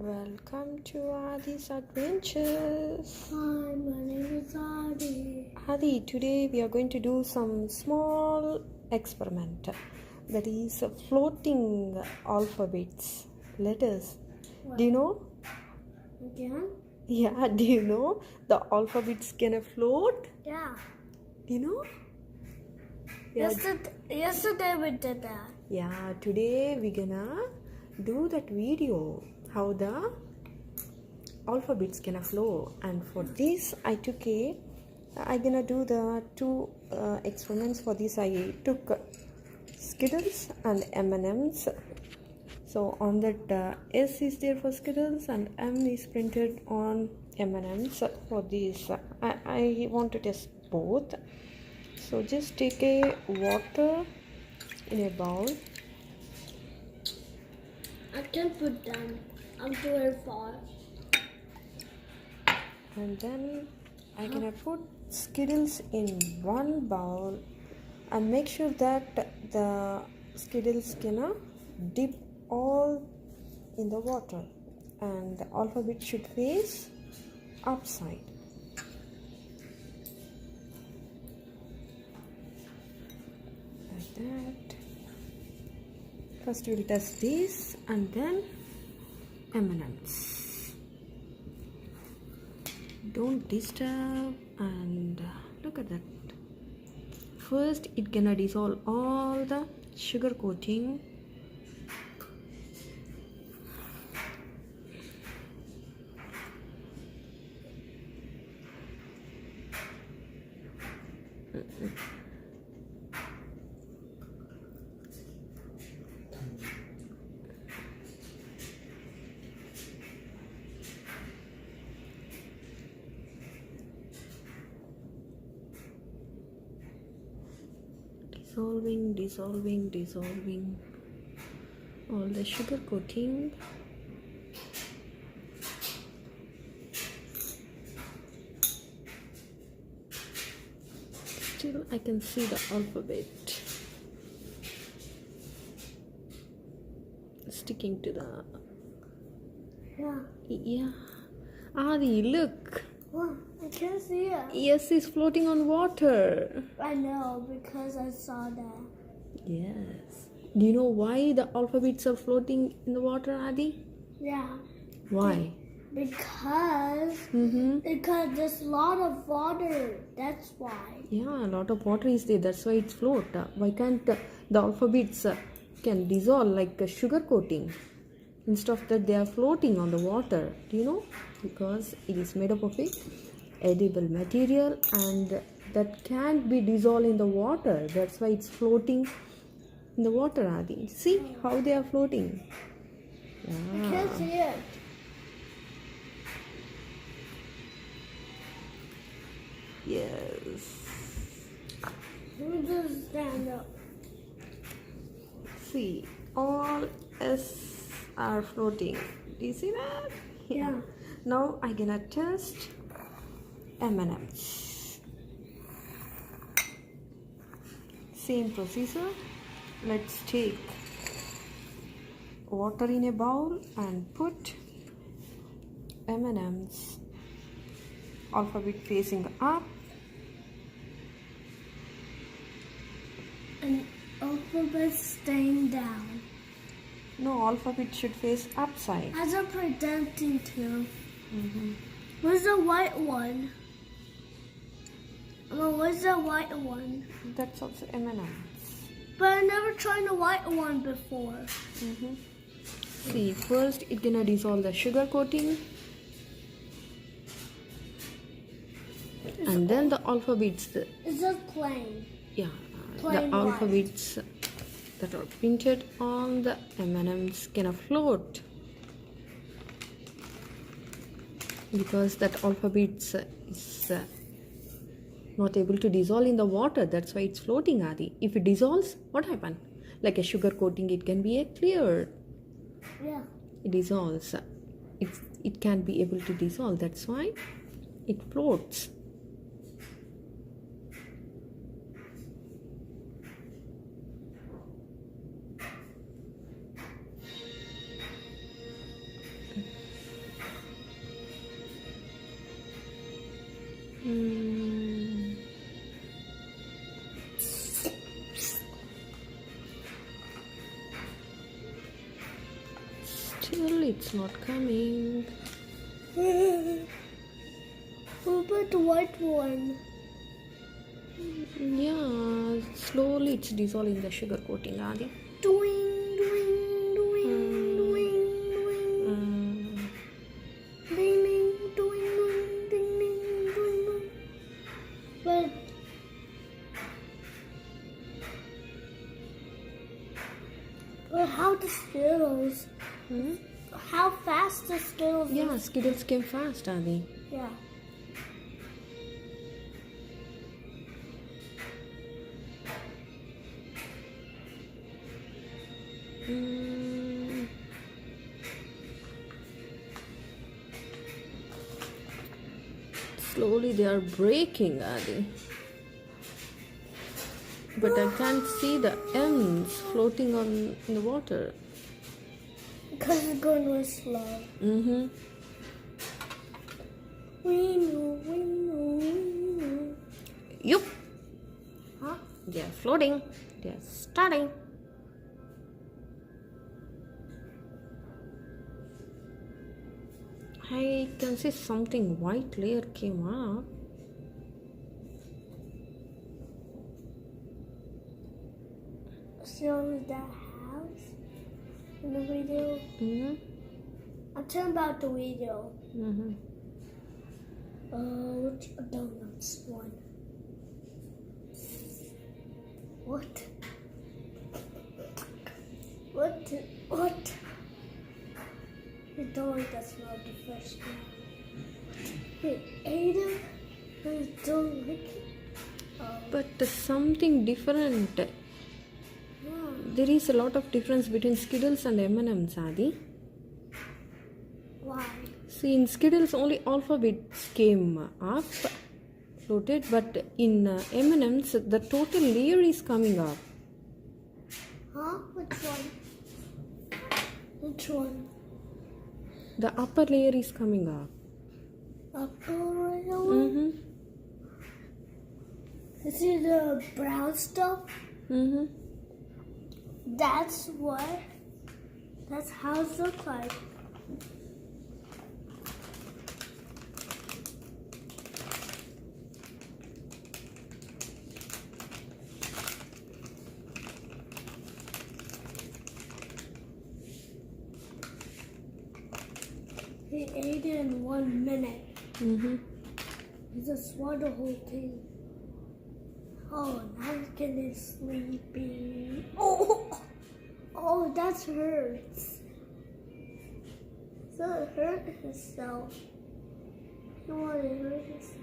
Welcome to Adi's Adventures. Hi, my name is Adi. Adi, today we are going to do some small experiment. That is floating alphabets, letters. What? Do you know? Again? Yeah, do you know the alphabets can float? Yeah. Do you know? Yeah. Yesterday we did that. Yeah, today we're gonna do that video how the alphabets can flow, and for this I'm gonna do the two experiments. For this I took Skittles and M&Ms. So on that S is there for Skittles and M is printed on M&Ms. For this I want to test both. So just take a water in a bowl. I can put them. I'm too far. And then I'm gonna put Skittles in one bowl and make sure that the Skittles gonna dip all in the water, and the alphabet should face upside. Like that. First we'll test this and then M&Ms. Don't disturb, and look at that. First it gonna dissolve all the sugar coating. Dissolving all the sugar coating. Still I can see the alphabet sticking to the yeah. Adi, look. What? I can't see it. Yes, is floating on water. I know because I saw that. Yes. Do you know why the alphabets are floating in the water, Adi? Yeah. Why? Because there's a lot of water. That's why. Yeah, a lot of water is there. That's why it's float. Why can't the alphabets can dissolve like a sugar coating? Instead of that, they are floating on the water. Do you know? Because it is made up of a edible material, and that can't be dissolved in the water. That's why it's floating in the water, Adi. See how they are floating. I can't see it. Yes. Let me just stand up. See, all S are floating. Do you see that? Yeah. Now I'm gonna test M&Ms. Same procedure. Let's take water in a bowl and put M&Ms, alphabet facing up. And alphabet staying down. No, alphabet should face upside. As I'm pretending to. Where's the white one? Where's the white one? That's also M&Ms. But I never tried the white one before. See, first it gonna dissolve the sugar coating, and then the alphabets. It's just plain. Yeah, Plain the white. alphabets that are printed on the M&Ms can float, because that alphabets is not able to dissolve in the water. That's why it's floating, Adi. If it dissolves, what happens? Like a sugar coating, it can be clear. Yeah. It dissolves. It can't be able to dissolve. That's why it floats. it's not coming. What about the white one? Yeah, slowly it's dissolving the sugar coating, Adi. Doing, doing, doing, doing, doing. Ding, ding, doing, doing, ding, ding, doing, doing. But how the Skittles? How fast the Skittles? Yeah, Skittles came fast, Adi. Yeah. Slowly they are breaking, Adi. But I can't see the ends floating on in the water. Because it's going real slow. We know, we know, we know. Yup. Huh? They are floating. They are starting. I can see something white layer came up. So that house in the video? I'll tell about the video. Which donuts one? What? You told me that's not the first one. He ate it and don't like it. But something different. Yeah. There is a lot of difference between Skittles and M&M's, Adi. Why? See, in Skittles only alphabets came up, floated, but in M&M's the total layer is coming up. Huh? Which one? Which one? The upper layer is coming up. Upper layer? You see the brown stuff? That's how it looks like. He ate it in 1 minute. He just swallowed the whole thing. Oh, now he's getting sleepy. Oh, that hurts. So it hurt himself. He wanted to hurt himself.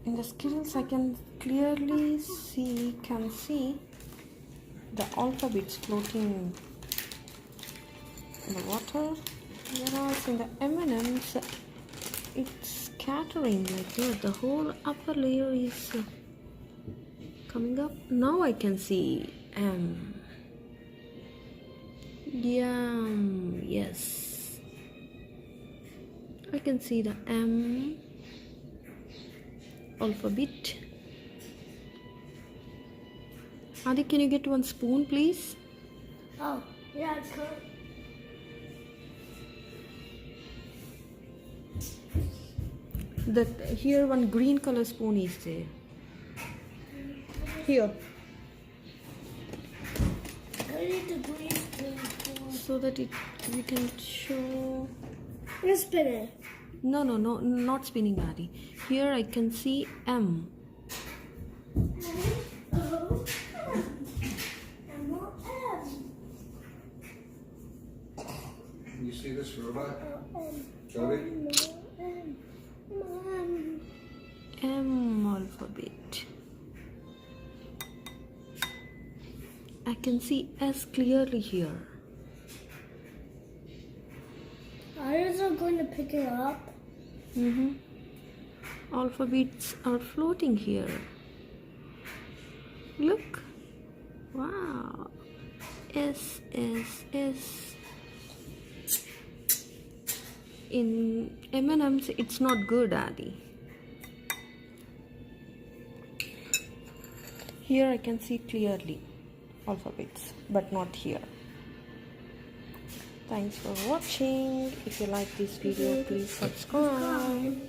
In the Skittles, I can clearly see the alphabets floating in the water. Whereas in the M&M's, it's scattering like that. The whole upper layer is coming up. Now I can see M. Yum. Yes. I can see the M alphabet. Adi, can you get one spoon, please? Oh, yeah, I could. That here one green color spoon is there. Here. I need the green spoon. So that we can show. Let's spin it. No, not spinning, Adi. Here I can see M. You see this robot? Jody? M alphabet. I can see S clearly here. Are you going to pick it up? Alphabets are floating here. Look. Wow. S, S, S. In M&M's, it's not good, Adi. Here I can see clearly alphabets, but not here. Thanks for watching. If you like this video, please subscribe.